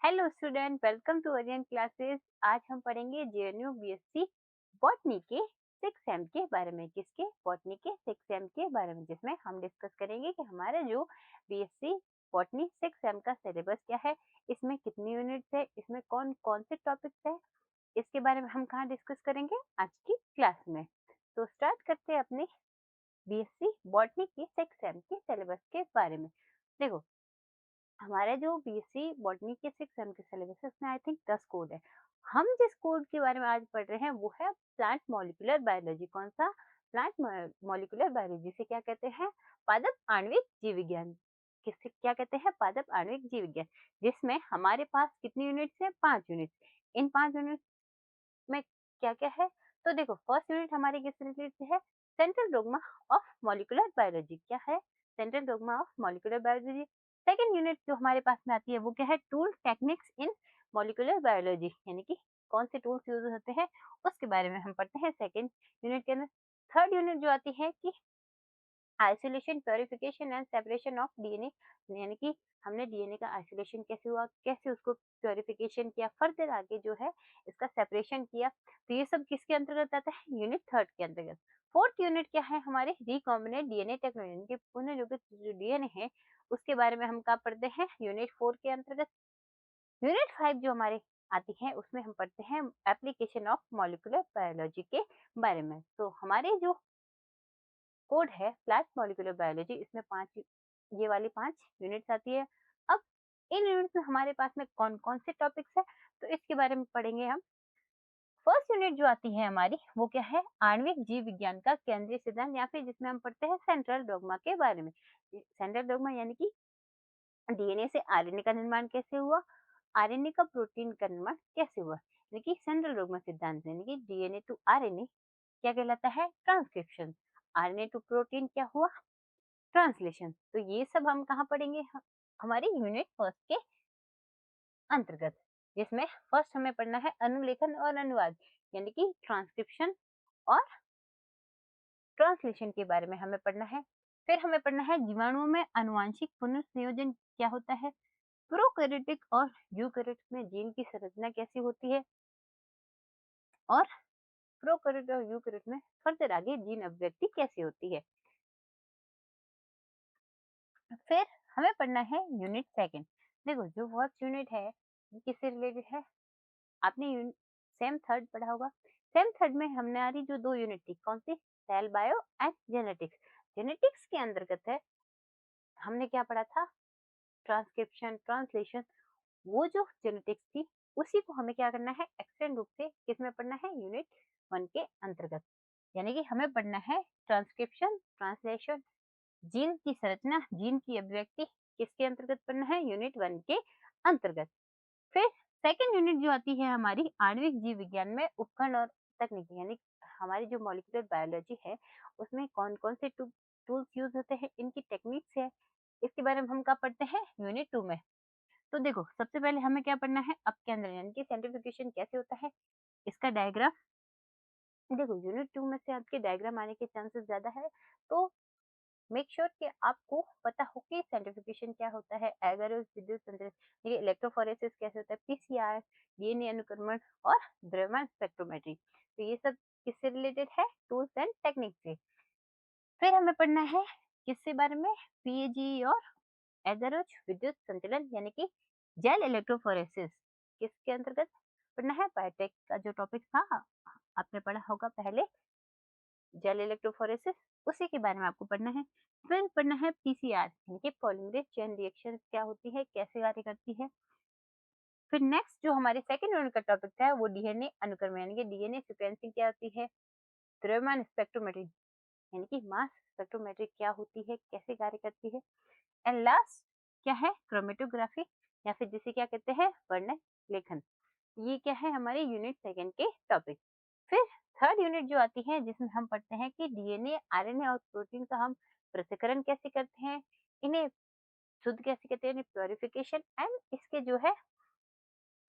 Hello student, welcome to Orion classes. आज हम पढ़ेंगे जेएनयू बीएससी बॉटनी के 6 सेम के बारे में। किसके? बॉटनी के 6 सेम के बारे में, जिसमें हम डिस्कस करेंगे कि हमारा जो बीएससी बॉटनी 6 सेम का सिलेबस क्या है, इसमें कितनी यूनिट्स है, इसमें कौन कौन से टॉपिक्स है, इसके बारे में हम कहाँ डिस्कस करेंगे आज की क्लास में। तो स्टार्ट करते हैं अपने बीएससी बॉटनी के 6 सेम के सिलेबस के बारे में। देखो, हमारे जो बीएससी बॉटनी के 6 सेम के सिलेबस है उसमें आई थिंक 10 कोड है। हम जिस कोड के बारे में आज पढ़ रहे हैं वो है प्लांट मॉलिक्यूलर बायोलॉजी। कौन सा? प्लांट मॉलिक्यूलर बायोलॉजी से क्या कहते हैं? पादप आणविक जीव विज्ञान। किससे क्या कहते हैं? पादप आणविक जीव विज्ञान। जिसमें हमारे पास कितनी यूनिट्स है? 5 यूनिट्स। इन 5 यूनिट्स में क्या क्या है? तो देखो, फर्स्ट यूनिट हमारी किस रिलेटेड से है? Central dogma of molecular biology. क्या है? Central dogma of molecular biology. Second unit जो हमारे पास में आती है वो क्या है? Tool techniques in molecular biology, यानी कि कौन से टूल्स यूज होते हैं उसके बारे में हम पढ़ते हैं सेकंड यूनिट के अंदर। थर्ड यूनिट जो आती है कि isolation, purification and separation of DNA, यानी कि हमने डीएनए का आइसोलेशन कैसे हुआ, कैसे उसको प्योरिफिकेशन किया, फर्दर आगे जो है इसका सेपरेशन किया। तो ये सब किसके अंतर्गत आता है? यूनिट थर्ड के अंतर्गत। फोर्थ यूनिट क्या है हमारे? रिकॉम्बिनेंट डीएनए टेक्नोलॉजी, यानी कि पुनर्योजित जो डीएनए है उसके बारे में हम क्या पढ़ते हैं? यूनिट 4 के अंतर्गत। यूनिट 5 जो हमारे आती है उसमें हम पढ़ते हैं एप्लीकेशन ऑफ मॉलिक्यूलर बायोलॉजी के बारे में। तो हमारे जो कोड है प्लांट मॉलिक्यूलर बायोलॉजी, इसमें 5 ये वाली 5 यूनिट्स आती है। अब इन यूनिट्स में हमारे पास में कौन कौन से टॉपिक्स है तो इसके बारे में पढ़ेंगे हम। फर्स्ट यूनिट जो आती है हमारी वो क्या है? आणविक जीव विज्ञान का केंद्रीय सिद्धांत, या फिर जिसमें हम पढ़ते हैं सेंट्रल डोग्मा के बारे में। सेंट्रल डोग्मा यानी कि डीएनए से आरएनए का निर्माण कैसे हुआ, आरएनए का प्रोटीन का निर्माण कैसे हुआ, यानी कि सेंट्रल डोग्मा सिद्धांत, यानी कि डीएनए टू आरएनए क्या कहलाता है? ट्रांसक्रिप्शन। आरएनए टू प्रोटीन क्या हुआ? ट्रांसलेशन। तो ये सब हम कहाँ पढ़ेंगे? हमारी यूनिट फर्स्ट के अंतर्गत, जिसमें फर्स्ट हमें पढ़ना है अनुलेखन और अनुवाद, यानी कि ट्रांसक्रिप्शन और ट्रांसलेशन के बारे में हमें पढ़ना है। फिर हमें पढ़ना है जीवाणुओं में अनुवांशिक पुनर्संयोजन क्या होता है, प्रोकैरियोटिक और यूकैरियोटिक में जीन की संरचना कैसी होती है, और प्रोकैरियोट और यूकैरियोट में फर्दर आगे जीन अभिव्यक्ति कैसी होती है। फिर हमें पढ़ना है यूनिट सेकंड। देखो, जो फर्स्ट यूनिट है ये किससे रिलेटेड है? आपने सेम थर्ड पढ़ा होगा। सेम थर्ड में हमने आ रही जो 2 यूनिट थी, कौन सी? Cell bio and genetics. Genetics के अंतर्गत है, हमने क्या पढ़ा था? Transcription, translation. वो जो जेनेटिक्स थी उसी को हमें क्या करना है? एक्सटेंड रूप से किसमें पढ़ना है? यूनिट 1 के अंतर्गत। यानी कि हमें पढ़ना है ट्रांसक्रिप्शन, ट्रांसलेशन, जीन की संरचना, जीन की अभिव्यक्ति किसके अंतर्गत पढ़ना है? यूनिट 1 के अंतर्गत। फिर सेकंड यूनिट जो आती है हमारी आणविक जीव विज्ञान में उपकरण और तकनीकी, यानी हमारी जो मॉलिक्यूलर बायोलॉजी है उसमें कौन कौन से टूल्स यूज होते हैं, इनकी टेक्निक्स है, इसके बारे में हम क्या पढ़ते हैं? यूनिट 2 में। तो देखो, सबसे पहले हमें क्या पढ़ना है? अपकेंद्र, यानी कि सेंट्रीफ्यूगेशन कैसे होता है, इसका डायग्राम। देखो, यूनिट 2 में से आपके डायग्राम आने के चांसेस ज्यादा है, तो मेक श्योर कि आपको पता हो कि सेंट्रीफ्यूगेशन क्या होता है, एगारोस विद्युत संचरण, ये इलेक्ट्रोफोरेसिस कैसे होता है, पीसीआर, डीएनए अनुक्रमण और द्रव्यमान स्पेक्ट्रोमेट्री। तो ये सब किससे रिलेटेड है? टूल्स एंड टेक्निक से। फिर हमें पढ़ना है किसके बारे में? पीएजी और एगारोस विद्युत संचलन, यानी कि जेल इलेक्ट्रोफोरेसिस किसके अंतर्गत पढ़ना है? बायोटेक का जो टॉपिक था आपने पढ़ा होगा पहले, जेल इलेक्ट्रोफोरेसिस, उसी के बारे में आपको पढ़ना है। फिर पढ़ना है पीसीआर, यानी कि पॉलीमरेज चेन रिएक्शन क्या होती है, कैसे कार्य करती है। फिर नेक्स्ट जो हमारे सेकंड यूनिट का टॉपिक था वो डीएनए अनुक्रम, यानी कि डीएनए सीक्वेंसिंग क्या होती है, द्रव्यमान स्पेक्ट्रोमेट्री, यानी कि मास स्पेक्ट्रोमेट्री क्या होती है, कैसे कार्य करती है। एंड लास्ट क्या है? क्रोमेटोग्राफी, या फिर जिसे क्या कहते हैं? वर्ण लेखन। ये क्या है? हमारे यूनिट सेकंड के टॉपिक। फिर थर्ड यूनिट जो आती है जिसमें हम पढ़ते हैं कि डीएनए, आरएनए और प्रोटीन का हम पृथक्करण कैसे करते हैं, इन्हें शुद्ध कैसे करते हैं, प्योरिफिकेशन एंड इसके जो है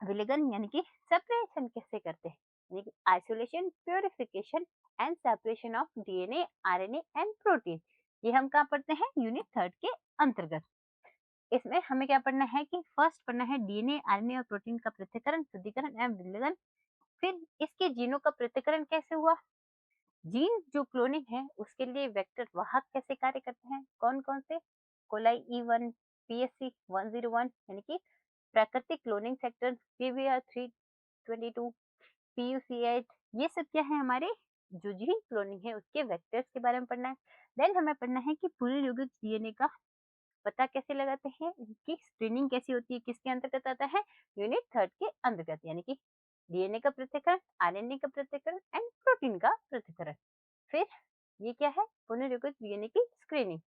विलगन, यानी कि सेपरेशन कैसे करते हैं, यानी कि isolation, purification and separation of DNA, RNA and protein. ये हम कहाँ पढ़ते हैं? यूनिट थर्ड के अंतर्गत। इसमें हमें क्या पढ़ना है कि फर्स्ट पढ़ना है डीएनए, आरएनए और प्रोटीन का पृथक्करण, शुद्धिकरण एवं विलयन। फिर इसके जीनों का पृथक्करण कैसे हुआ, जीन जो क्लोनिंग है उसके लिए वेक्टर वाहक कैसे कार्य करते हैं, कौन-कौन से, कोलाई E1, PSC 101 यानी कि प्राकृतिक क्लोनिंग सेक्टर, PVR 322, PUC8, ये सब क्या है हमारे जो जीन क्लोनिंग है उसके वेक्टर्स के बारे में पढ़ना है। देन हमें पढ़ना है कि पुनर्योगित डीएनए का पता कैसे लगाते हैं, इनकी स्क्रीनिंग कैसी होती है, किसके अंतर्गत आता है, यूनिट थर्ड के अंतर्गत, यानी कि डीएनए का पृथक्करण, आरएनए का पृथक्करण एंड प्रोटीन का पृथक्करण। फिर ये क्या है, पुनर्योगित डीएनए की स्क्रीनिंग।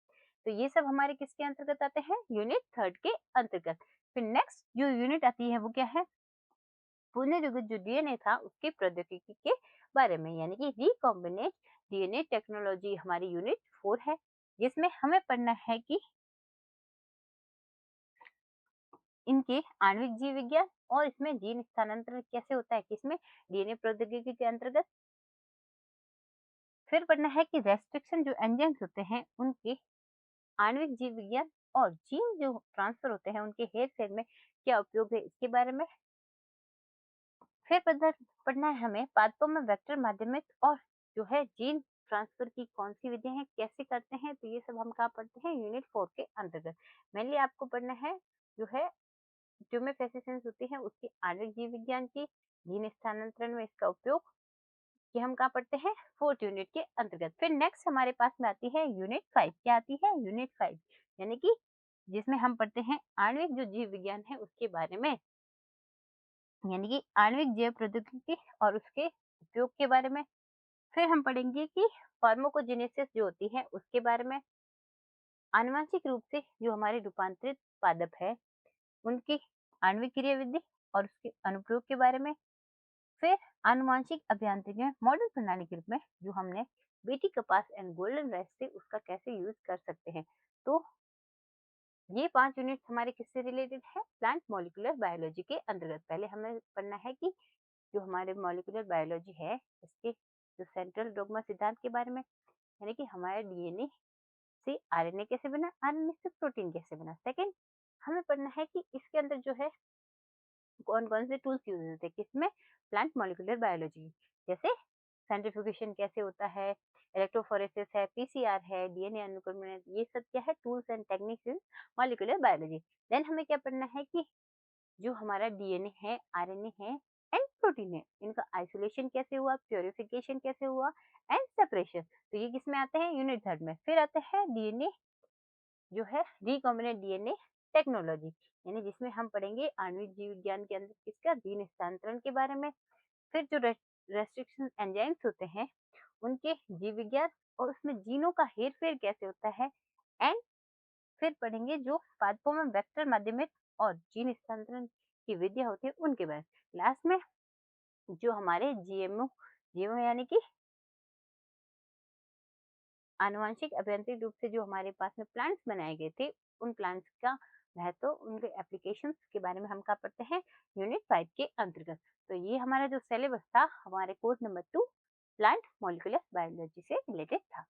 तो ये सब हमारे किसके अंतर्गत आते हैं, यूनिट थर्ड के अंतर्गत। फिर नेक्स्ट जो यूनिट आती है वो क्या है, पुनर्योगित जो डीएनए था उसके प्रौद्योगिकी के बारे में, यानी कि रिकॉम्बिनेंट डीएनए टेक्नोलॉजी हमारी यूनिट 4 है, जिसमें हमें पढ़ना है कि इनके आणविक जीव विज्ञान और इसमें जीन स्थानांतरण कैसे होता है, किसमें, डीएनए प्रौद्योगिकी के अंतर्गत। फिर पढ़ना है कि रेस्ट्रिक्शन जो एंजाइम्स होते हैं उनके आणविक जीव विज्ञान और जीन जो ट्रांसफर होते हैं उनके हेर फेर में क्या उपयोग है, इसके बारे में। फिर पढ़ना है हमें पादपों में वेक्टर माध्यमिक और जो है जीन ट्रांसफर की कौन सी विधियां हैं, कैसे करते हैं, तो ये सब हम कहाँ पढ़ते हैं, यूनिट 4 के अंतर्गत। मेनली आपको पढ़ना है जो है ट्यूमेफेसिसेंस होती है उसकी आणविक जीव विज्ञान की, जीन स्थानांतरण में इसका उपयोग, ये हम कहाँ पढ़ते हैं, 4th यूनिट के अंतर्गत। फिर नेक्स्ट हमारे पास में आती है यूनिट 5, क्या आती है, यूनिट 5 यानी कि जिसमें हम पढ़ते हैं आणविक जो जीव विज्ञान है उसके बारे में, यानी कि आणविक जैव प्रौद्योगिकी और उसके उपयोग के बारे में। फिर हम पढ़ेंगे कि फार्माकोजेनेसिस जो होती है उसके बारे में, आनुवांशिक रूप से जो हमारे रूपांतरित पादप है उनकी आणविक क्रियाविधि और उसके अनुप्रयोग के बारे में। फिर आनुवांशिक अभियांत्रिकी में मॉडल प्रणाली के रूप में जो हमने बेटी कपास एंड गोल्डन राइस से उसका कैसे यूज कर सकते हैं। तो ये 5 यूनिट्स हमारे किससे रिलेटेड है, प्लांट मॉलिक्यूलर बायोलॉजी के अंतर्गत। पहले हमें पढ़ना है कि जो हमारे मॉलिक्यूलर बायोलॉजी है इसके जो सेंट्रल डोग्मा सिद्धांत के बारे में, यानी कि हमारे डीएनए से आरएनए कैसे बना, आरएनए से प्रोटीन कैसे बना। सेकंड हमें पढ़ना है कि इसके अंदर जो है कौन-कौन से टूल्स यूज़ होते हैं, किसमें? प्लांट मॉलिक्यूलर बायोलॉजी, जैसे सेंट्रीफ्यूगेशन कैसे होता है, इलेक्ट्रोफोरेसिस है, पीसीआर है, डीएनए अनुक्रमण, ये सब क्या है, tools and techniques in molecular biology. Then हमें क्या पढ़ना है कि जो हमारा डीएनए है, आरएनए है एंड प्रोटीन है, इनका आइसोलेशन कैसे हुआ, प्यूरिफिकेशन कैसे हुआ एंड सेपरेशन। तो ये किसमें आते हैं, यूनिट थर्ड में। फिर आते हैं डीएनए जो है रिकॉम्बिनेंट डीएनए टेक्नोलॉजी, यानी जिसमें हम पढ़ेंगे आणविक जीव विज्ञान के अंदर किसका, जीन हस्तांतरण के बारे में। फिर जो रेस्ट्रिक्शन एंजाइम्स होते हैं उनके जीव विज्ञान और उसमें जीनों का हेर फेर कैसे होता है एंड फिर पढ़ेंगे जो पादपों में वेक्टर माध्यमिक और जीन हस्तांतरण की विधियां होती है उनके बारे में। लास्ट में जो हमारे जीएमओ, जीएमओ यानी कि आनुवांशिक अभियांत्रिक रूप से जो हमारे पास में प्लांट्स बनाए गए थे उन प्लांट्स का महत्व, उनके एप्लीकेशंस के बारे में हम क्या पढ़ते हैं, यूनिट 5 के अंतर्गत। तो ये हमारा जो सिलेबस था हमारे course number 2 plant molecular biology से रिलेटेड था।